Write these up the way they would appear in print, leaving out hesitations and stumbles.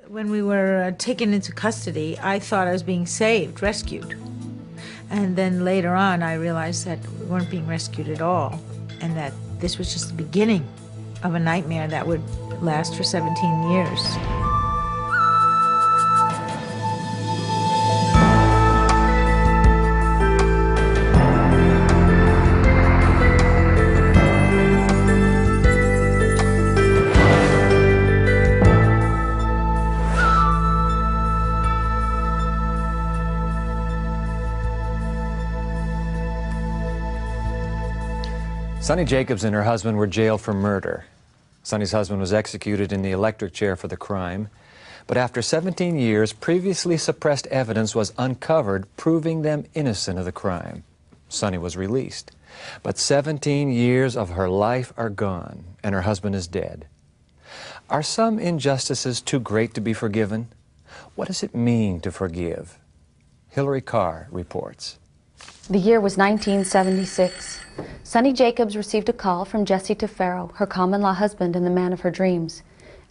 When we were taken into custody, I thought I was being saved, rescued. And then later on, I realized that we weren't being rescued at all, and that this was just the beginning of a nightmare that would last for 17 years. Sonny Jacobs and her husband were jailed for murder. Sonny's husband was executed in the electric chair for the crime. But after 17 years, previously suppressed evidence was uncovered, proving them innocent of the crime. Sonny was released. But 17 years of her life are gone, and her husband is dead. Are some injustices too great to be forgiven? What does it mean to forgive? Hillary Carr reports. The year was 1976. Sonny Jacobs received a call from Jesse Tefero, her common-law husband and the man of her dreams.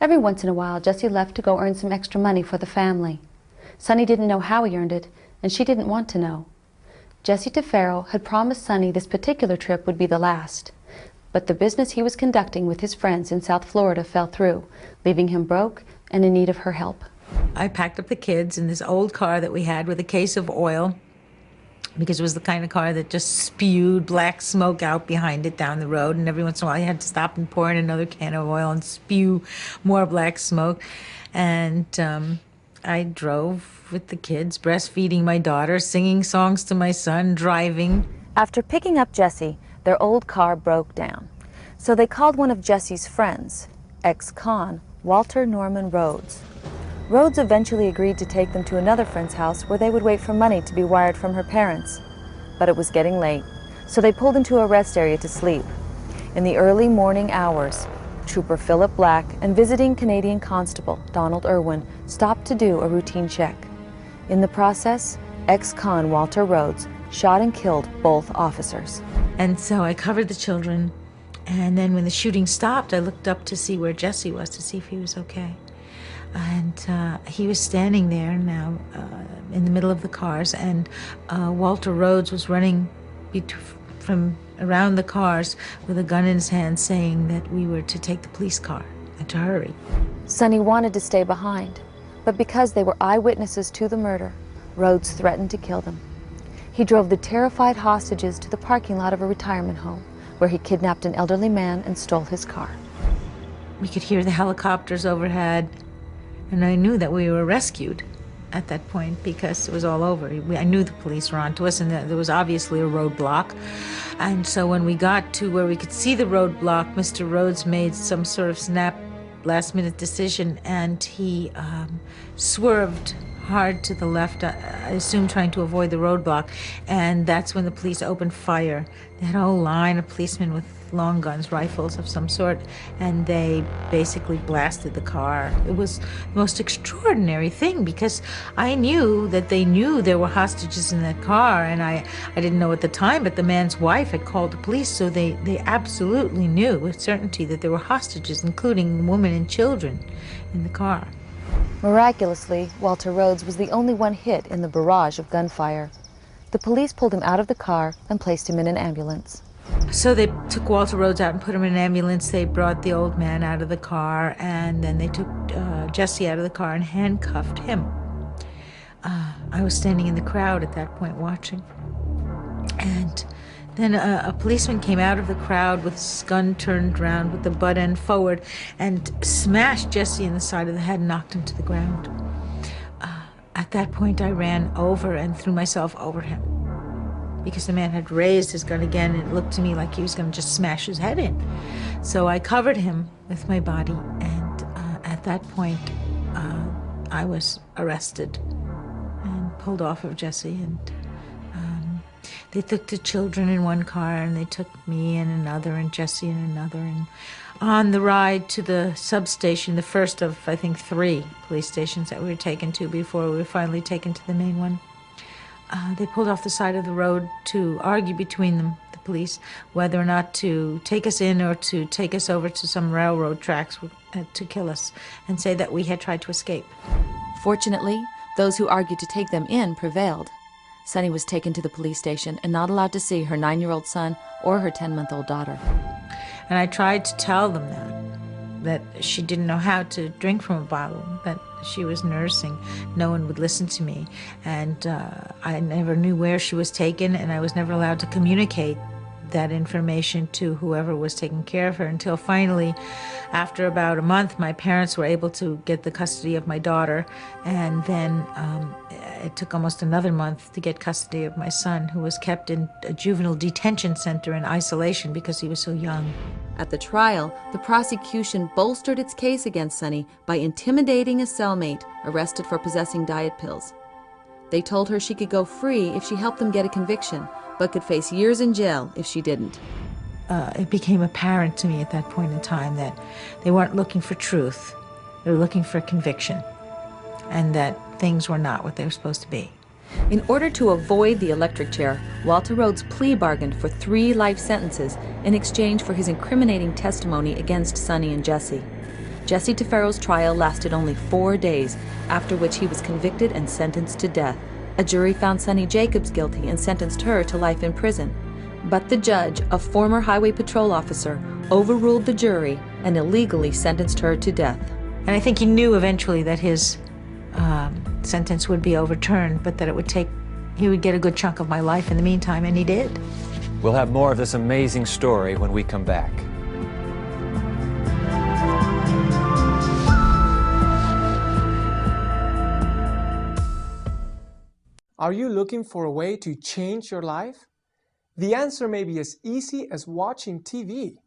Every once in a while, Jesse left to go earn some extra money for the family. Sonny didn't know how he earned it, and she didn't want to know. Jesse Tefero had promised Sonny this particular trip would be the last. But the business he was conducting with his friends in South Florida fell through, leaving him broke and in need of her help. I packed up the kids in this old car that we had with a case of oil, because it was the kind of car that just spewed black smoke out behind it down the road, and every once in a while you had to stop and pour in another can of oil and spew more black smoke. And I drove with the kids, breastfeeding my daughter, singing songs to my son, driving. After picking up Jesse, their old car broke down. So they called one of Jesse's friends, ex-con Walter Norman Rhodes. Rhodes eventually agreed to take them to another friend's house where they would wait for money to be wired from her parents. But it was getting late, so they pulled into a rest area to sleep. In the early morning hours, Trooper Philip Black and visiting Canadian Constable Donald Irwin stopped to do a routine check. In the process, ex-con Walter Rhodes shot and killed both officers. And so I covered the children, and then when the shooting stopped, I looked up to see where Jesse was, to see if he was okay. And he was standing there now in the middle of the cars, and Walter Rhodes was running from around the cars with a gun in his hand, saying that we were to take the police car and to hurry. Sonny wanted to stay behind, but because they were eyewitnesses to the murder, Rhodes threatened to kill them. He drove the terrified hostages to the parking lot of a retirement home, where he kidnapped an elderly man and stole his car. We could hear the helicopters overhead, and I knew that we were rescued at that point because it was all over. I knew the police were on to us, and there was obviously a roadblock. And so when we got to where we could see the roadblock, Mr. Rhodes made some sort of snap last-minute decision, and he swerved hard to the left, I assume trying to avoid the roadblock, and that's when the police opened fire. They had a whole line of policemen with long guns, rifles of some sort, and they basically blasted the car. It was the most extraordinary thing, because I knew that they knew there were hostages in that car, and I didn't know at the time, but the man's wife had called the police, so they absolutely knew with certainty that there were hostages, including women and children, in the car. Miraculously, Walter Rhodes was the only one hit in the barrage of gunfire. The police pulled him out of the car and placed him in an ambulance. So they took Walter Rhodes out and put him in an ambulance. They brought the old man out of the car, and then they took Jesse out of the car and handcuffed him. I was standing in the crowd at that point watching. And then a policeman came out of the crowd with his gun turned around with the butt end forward and smashed Jesse in the side of the head and knocked him to the ground. At that point, I ran over and threw myself over him, because the man had raised his gun again, and it looked to me like he was going to just smash his head in. So I covered him with my body, and at that point, I was arrested and pulled off of Jesse, and they took the children in one car, and they took me in another, and Jesse in another, and on the ride to the substation, the first of, I think, 3 police stations that we were taken to before we were finally taken to the main one, they pulled off the side of the road to argue between them, the police whether or not to take us in or to take us over to some railroad tracks to kill us and say that we had tried to escape. Fortunately, those who argued to take them in prevailed. Sunny was taken to the police station and not allowed to see her 9-year-old son or her 10-month-old daughter. And I tried to tell them that she didn't know how to drink from a bottle, that she was nursing. No one would listen to me. And I never knew where she was taken, and I was never allowed to communicate that information to whoever was taking care of her until finally, after about a month, my parents were able to get the custody of my daughter, and then it took almost another month to get custody of my son, who was kept in a juvenile detention center in isolation because he was so young. At the trial, the prosecution bolstered its case against Sunny by intimidating a cellmate arrested for possessing diet pills. They told her she could go free if she helped them get a conviction, but could face years in jail if she didn't. It became apparent to me at that point in time that they weren't looking for truth. They were looking for conviction, and that things were not what they were supposed to be. In order to avoid the electric chair, Walter Rhodes plea bargained for 3 life sentences in exchange for his incriminating testimony against Sunny and Jesse. Jesse Tefero's trial lasted only 4 days, after which he was convicted and sentenced to death. A jury found Sunny Jacobs guilty and sentenced her to life in prison. But the judge, a former highway patrol officer, overruled the jury and illegally sentenced her to death. And I think he knew eventually that his sentence would be overturned, but that he would get a good chunk of my life in the meantime, and he did. We'll have more of this amazing story when we come back. Are you looking for a way to change your life? The answer may be as easy as watching TV.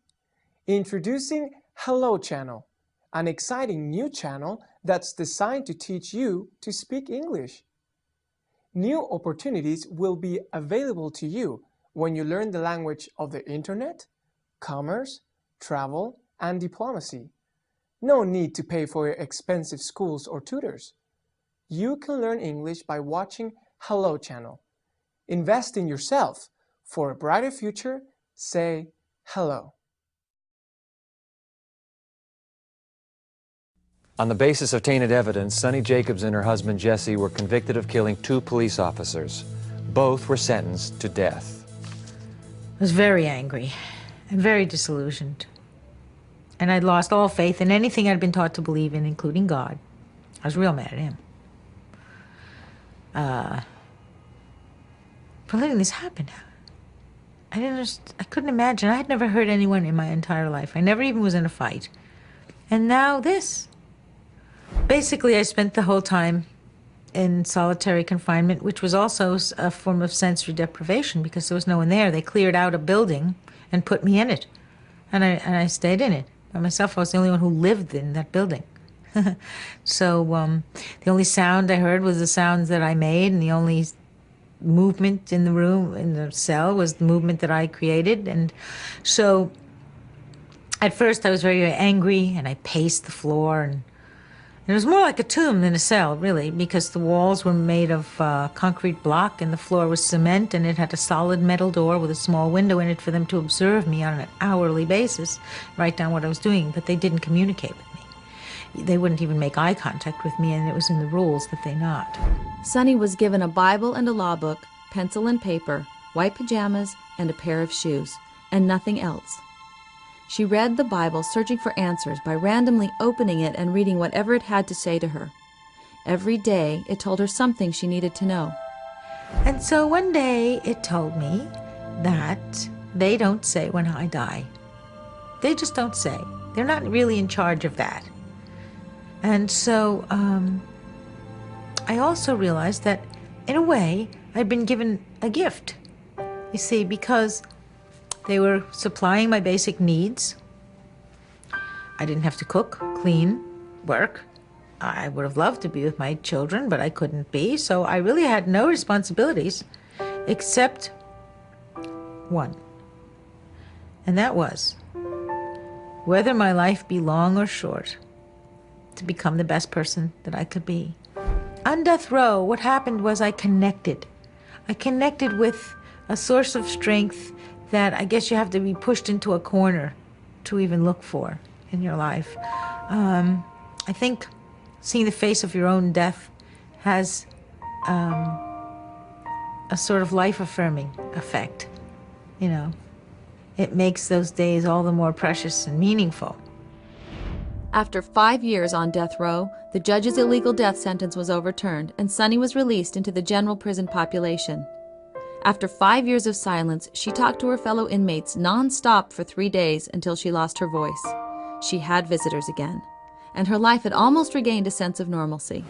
Introducing Hello Channel, an exciting new channel that's designed to teach you to speak English. New opportunities will be available to you when you learn the language of the internet, commerce, travel, and diplomacy. No need to pay for your expensive schools or tutors. You can learn English by watching Hello Channel. Invest in yourself. For a brighter future, say hello. On the basis of tainted evidence, Sunny Jacobs and her husband Jesse were convicted of killing 2 police officers. Both were sentenced to death. I was very angry and very disillusioned. And I'd lost all faith in anything I'd been taught to believe in, including God. I was real mad at him. For letting this happen. I couldn't imagine. I had never hurt anyone in my entire life. I never even was in a fight. And now this. Basically, I spent the whole time in solitary confinement, which was also a form of sensory deprivation because there was no one there. They cleared out a building and put me in it. And I stayed in it. By myself, I was the only one who lived in that building. So the only sound I heard was the sounds that I made, and the only movement in the room, in the cell, was the movement that I created. And so at first I was very, very angry, and I paced the floor, and it was more like a tomb than a cell, really, because the walls were made of concrete block, and the floor was cement, and it had a solid metal door with a small window in it for them to observe me on an hourly basis, write down what I was doing, but they didn't communicate with me. They wouldn't even make eye contact with me, and it was in the rules that they not. Sunny was given a Bible and a law book, pencil and paper, white pajamas, and a pair of shoes, and nothing else. She read the Bible, searching for answers by randomly opening it and reading whatever it had to say to her. Every day, it told her something she needed to know. And so one day, it told me that they don't say when I die. They just don't say. They're not really in charge of that. And so I also realized that, in a way, I'd been given a gift. You see, because they were supplying my basic needs. I didn't have to cook, clean, work. I would have loved to be with my children, but I couldn't be. So I really had no responsibilities except one. And that was, whether my life be long or short, to become the best person that I could be. On death row, what happened was I connected. I connected with a source of strength that I guess you have to be pushed into a corner to even look for in your life. I think seeing the face of your own death has a sort of life-affirming effect, you know. It makes those days all the more precious and meaningful. After 5 years on death row, the judge's illegal death sentence was overturned and Sunny was released into the general prison population. After 5 years of silence, she talked to her fellow inmates non-stop for 3 days until she lost her voice. She had visitors again, and her life had almost regained a sense of normalcy.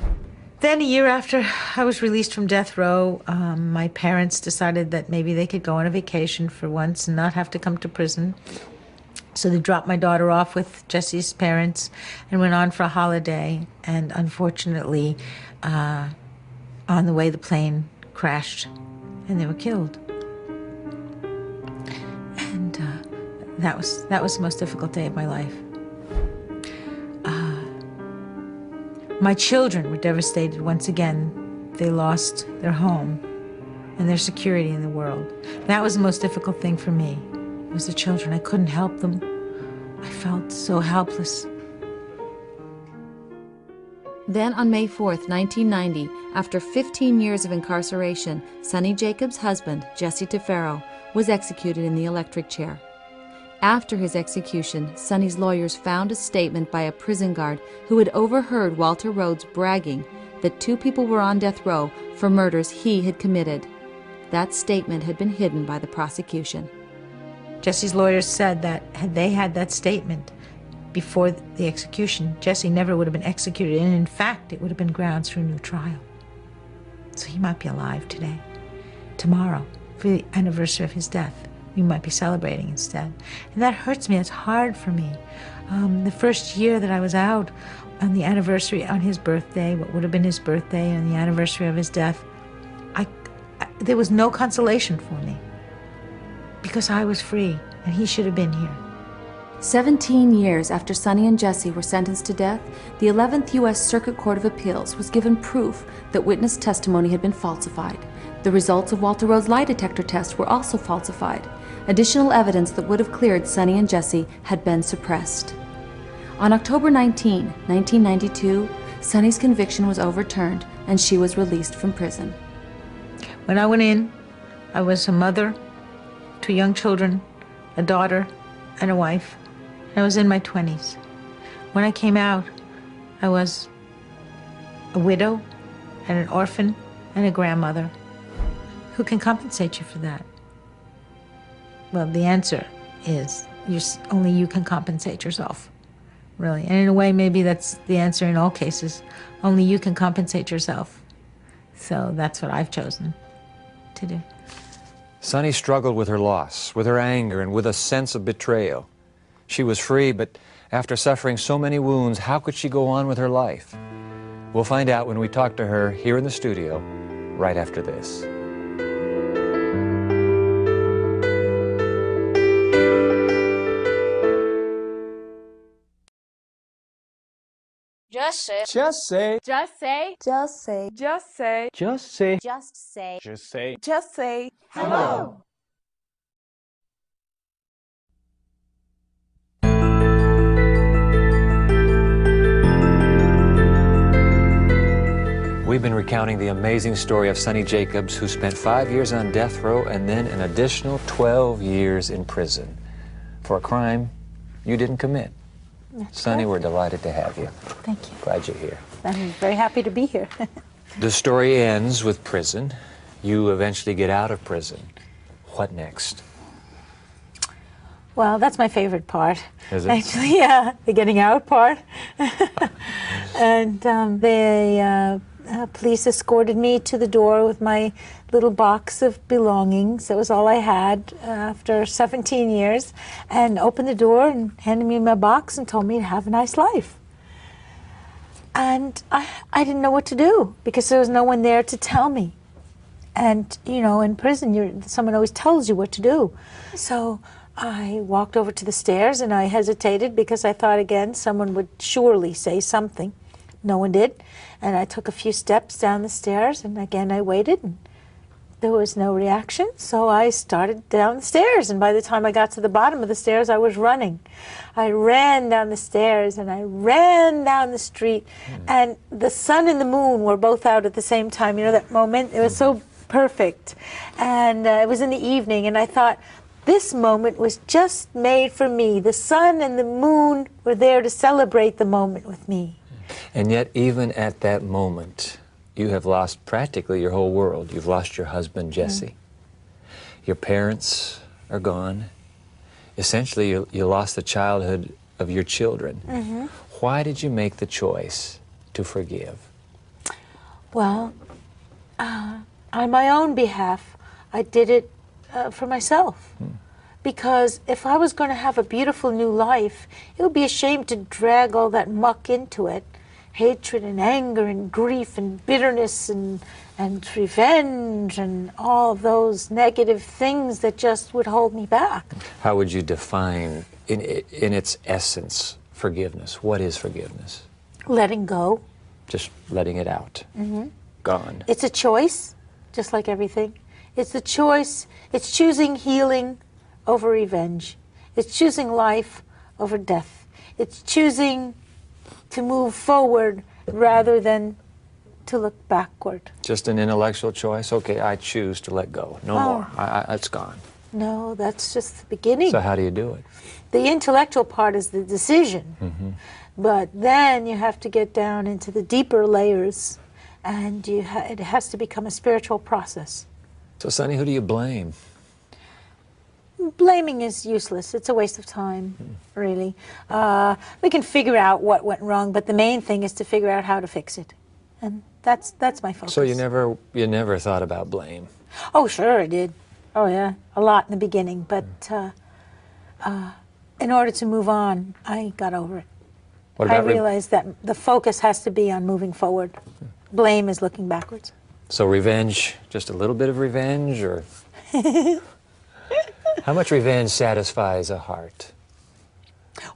Then a year after I was released from death row, my parents decided that maybe they could go on a vacation for once and not have to come to prison. So they dropped my daughter off with Jesse's parents and went on for a holiday. And unfortunately, on the way, the plane crashed and they were killed. And that was the most difficult day of my life. My children were devastated once again. They lost their home and their security in the world. That was the most difficult thing for me. It was the children. I couldn't help them. I felt so helpless. Then on May 4th, 1990, after 15 years of incarceration, Sunny Jacobs' husband, Jesse Tefero, was executed in the electric chair. After his execution, Sunny's lawyers found a statement by a prison guard who had overheard Walter Rhodes bragging that 2 people were on death row for murders he had committed. That statement had been hidden by the prosecution. Jesse's lawyers said that had they had that statement before the execution, Jesse never would have been executed, and in fact, it would have been grounds for a new trial. So he might be alive today, tomorrow, for the anniversary of his death. We might be celebrating instead. And that hurts me. It's hard for me. The first year that I was out, on the anniversary, on his birthday, what would have been his birthday, and the anniversary of his death, there was no consolation for me because I was free and he should have been here. 17 years after Sunny and Jesse were sentenced to death, the 11th U.S. Circuit Court of Appeals was given proof that witness testimony had been falsified. The results of Walter Rhodes' lie detector test were also falsified. Additional evidence that would have cleared Sunny and Jesse had been suppressed. On October 19, 1992, Sunny's conviction was overturned and she was released from prison. When I went in, I was a mother, 2 young children, a daughter, and a wife. I was in my 20s. When I came out, I was a widow and an orphan and a grandmother. Who can compensate you for that? Well, the answer is only you can compensate yourself, really. And in a way, maybe that's the answer in all cases. Only you can compensate yourself. So that's what I've chosen to do. Sunny struggled with her loss, with her anger, and with a sense of betrayal. She was free, but after suffering so many wounds, how could she go on with her life? We'll find out when we talk to her here in the studio, right after this. Just say. Just say. Just say. Just say. Just say. Just say. Just say. Just say. Just say. Hello. We've been recounting the amazing story of Sunny Jacobs, who spent 5 years on death row and then an additional 12 years in prison for a crime you didn't commit. Sunny, we're delighted to have you. Thank you. Glad you're here. I'm very happy to be here. The story ends with prison. You eventually get out of prison. What next? Well, that's my favorite part. Is it? Actually, yeah, the getting out part. And police escorted me to the door with my little box of belongings. That was all I had after 17 years. And opened the door and handed me my box and told me to have a nice life. And I didn't know what to do because there was no one there to tell me. And, you know, in prison, someone always tells you what to do. So I walked over to the stairs and I hesitated because I thought, again, someone would surely say something. No one did. And I took a few steps down the stairs and again I waited. And There was no reaction, so I started down the stairs, and by the time I got to the bottom of the stairs, I was running. I ran down the stairs, and I ran down the street, and the sun and the moon were both out at the same time. You know, that moment, it was so perfect. And it was in the evening, and I thought, this moment was just made for me. The sun and the moon were there to celebrate the moment with me. And yet, even at that moment, you have lost practically your whole world. You've lost your husband, Jesse. Your parents are gone. Essentially, you lost the childhood of your children. Why did you make the choice to forgive? Well, on my own behalf, I did it for myself. Because if I was going to have a beautiful new life, it would be a shame to drag all that muck into it. Hatred and anger and grief and bitterness and revenge and all of those negative things that just would hold me back. How would you define, in its essence, forgiveness? What is forgiveness? Letting go. Just letting it out. Gone. It's a choice, just like everything. It's a choice. It's choosing healing over revenge. It's choosing life over death. It's choosing to move forward rather than to look backward. Just an intellectual choice? Okay, I choose to let go. No more. It's gone. No, that's just the beginning. So how do you do it? The intellectual part is the decision. But then you have to get down into the deeper layers, and it has to become a spiritual process. So, Sonny, who do you blame? Blaming is useless. It's a waste of time, really. We can figure out what went wrong, but the main thing is to figure out how to fix it. And that's my focus. So you never thought about blame? Oh, sure I did. Oh, yeah, a lot in the beginning. But in order to move on, I got over it. I realized that the focus has to be on moving forward. Blame is looking backwards. So revenge, just a little bit of revenge, or? How much revenge satisfies a heart?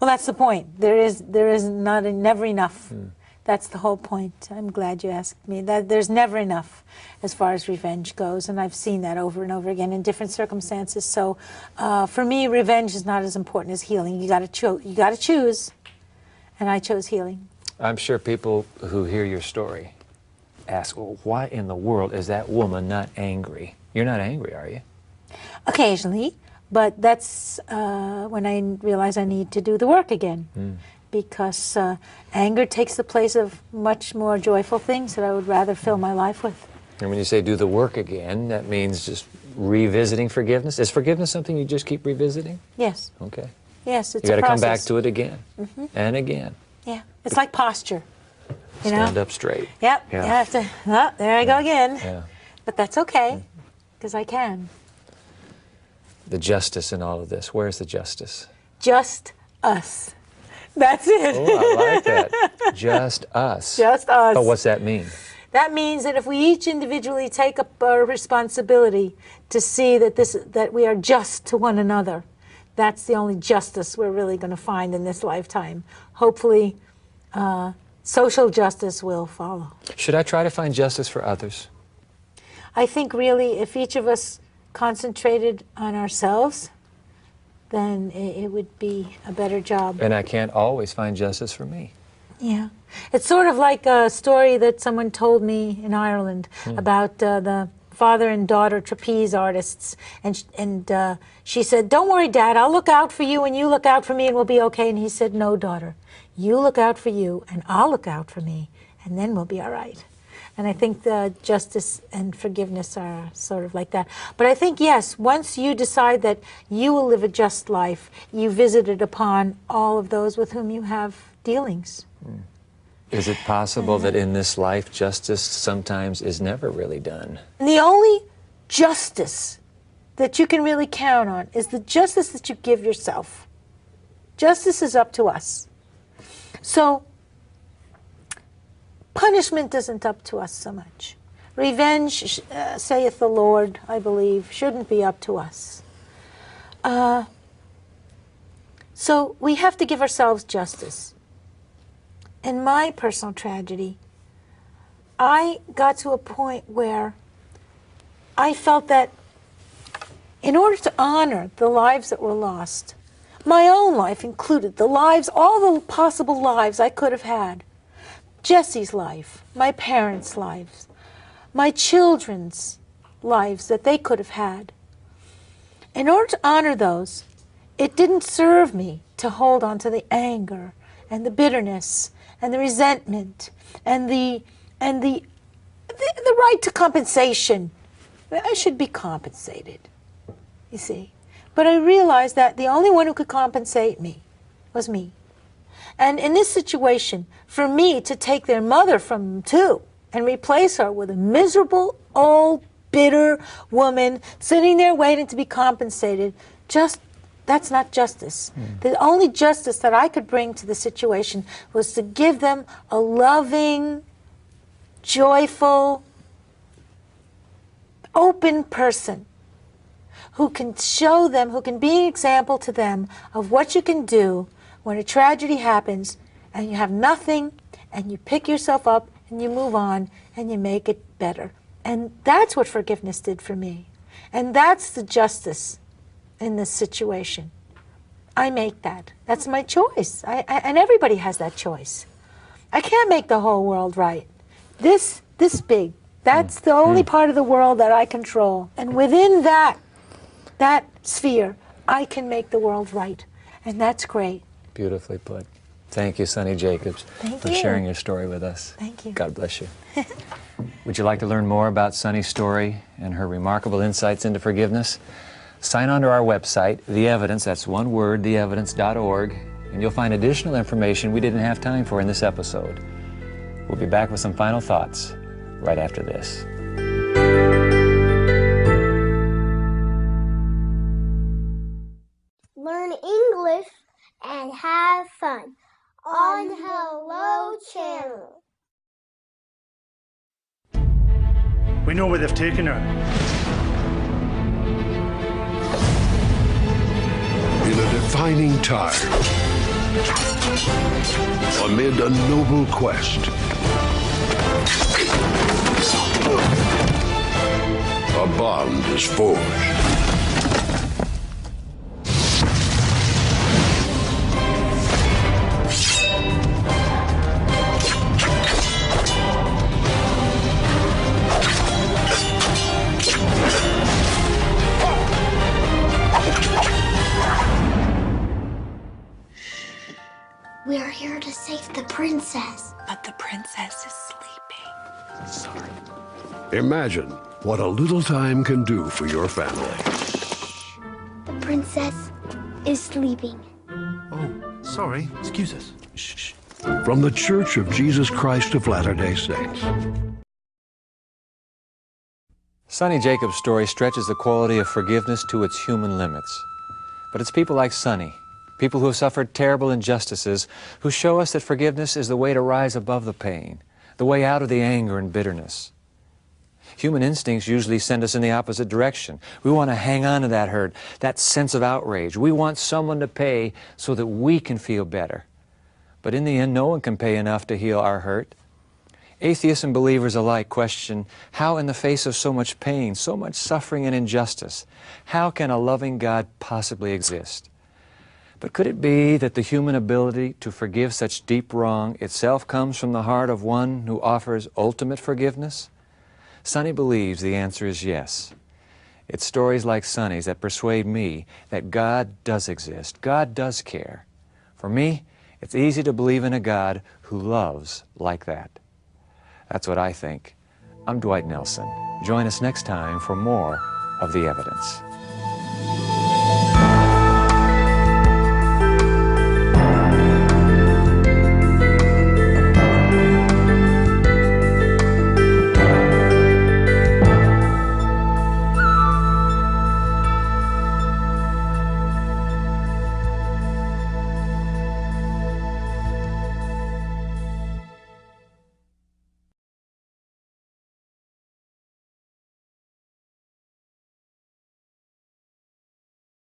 Well, that's the point. There is never enough. That's the whole point. I'm glad you asked me. That there's never enough as far as revenge goes, and I've seen that over and over again in different circumstances. So, for me, revenge is not as important as healing. You got to choose, and I chose healing. I'm sure people who hear your story ask, well, why in the world is that woman not angry? You're not angry, are you? Occasionally, but that's when I realize I need to do the work again. Because anger takes the place of much more joyful things that I would rather fill my life with. And when you say do the work again, that means just revisiting forgiveness? Is forgiveness something you just keep revisiting? Yes. Okay. Yes, it's you a process. You got to come back to it again and again. Yeah, it's like posture. You Stand know? up straight. Yep, Yeah. you have to, oh, there I go again. Yeah. But that's okay, because I can. The justice in all of this, where's the justice? Just us. That's it. Oh, I like that. Just us. Just us. But what's that mean? That means that if we each individually take up our responsibility to see that we are just to one another, that's the only justice we're really going to find in this lifetime. Hopefully, social justice will follow. Should I try to find justice for others? I think really if each of us concentrated on ourselves, then it would be a better job. And I can't always find justice for me. Yeah. It's sort of like a story that someone told me in Ireland about the father and daughter trapeze artists. And she said, "Don't worry, Dad, I'll look out for you and you look out for me and we'll be okay." And he said, "No, daughter, you look out for you and I'll look out for me and then we'll be all right." And I think the justice and forgiveness are sort of like that. But I think, yes, once you decide that you will live a just life, you visited upon all of those with whom you have dealings. Is it possible that in this life justice sometimes is never really done? And the only justice that you can really count on is the justice that you give yourself. Justice is up to us. So punishment isn't up to us so much. Revenge, saith the Lord, I believe, shouldn't be up to us. So we have to give ourselves justice. In my personal tragedy, I got to a point where I felt that in order to honor the lives that were lost, my own life included, the lives, all the possible lives I could have had, Jesse's life, my parents' lives, my children's lives that they could have had. In order to honor those, it didn't serve me to hold on to the anger and the bitterness and the resentment and the right to compensation. I should be compensated, you see. But I realized that the only one who could compensate me was me. And in this situation, for me to take their mother from them too and replace her with a miserable, old, bitter woman sitting there waiting to be compensated, that's not justice. The only justice that I could bring to the situation was to give them a loving, joyful, open person who can show them, who can be an example to them of what you can do when a tragedy happens and you have nothing and you pick yourself up and you move on and you make it better. And that's what forgiveness did for me. And that's the justice in this situation. I make that. That's my choice. And everybody has that choice. I can't make the whole world right. This big. That's the only part of the world that I control. And within that sphere, I can make the world right. And that's great. Beautifully put. Thank you, Sonny Jacobs, for sharing your story with us. Thank you. God bless you. Would you like to learn more about Sonny's story and her remarkable insights into forgiveness? Sign on to our website, The Evidence, that's one word, theevidence.org, and you'll find additional information we didn't have time for in this episode. We'll be back with some final thoughts right after this. Learn English and have fun on Hello Channel. We know where they've taken her. In a defining time, amid a noble quest, a bond is forged. We are here to save the princess. But the princess is sleeping. Sorry. Imagine what a little time can do for your family. The princess is sleeping. Oh, sorry. Excuse us. Shh. From the Church of Jesus Christ of Latter-day Saints. Sonny Jacobs' story stretches the quality of forgiveness to its human limits. But it's people like Sonny, people who have suffered terrible injustices, who show us that forgiveness is the way to rise above the pain, the way out of the anger and bitterness. Human instincts usually send us in the opposite direction. We want to hang on to that hurt, that sense of outrage. We want someone to pay so that we can feel better. But in the end, no one can pay enough to heal our hurt. Atheists and believers alike question how, in the face of so much pain, so much suffering and injustice, how can a loving God possibly exist? But could it be that the human ability to forgive such deep wrong itself comes from the heart of one who offers ultimate forgiveness? Sonny believes the answer is yes. It's stories like Sonny's that persuade me that God does exist. God does care. For me, it's easy to believe in a God who loves like that. That's what I think. I'm Dwight Nelson. Join us next time for more of The Evidence.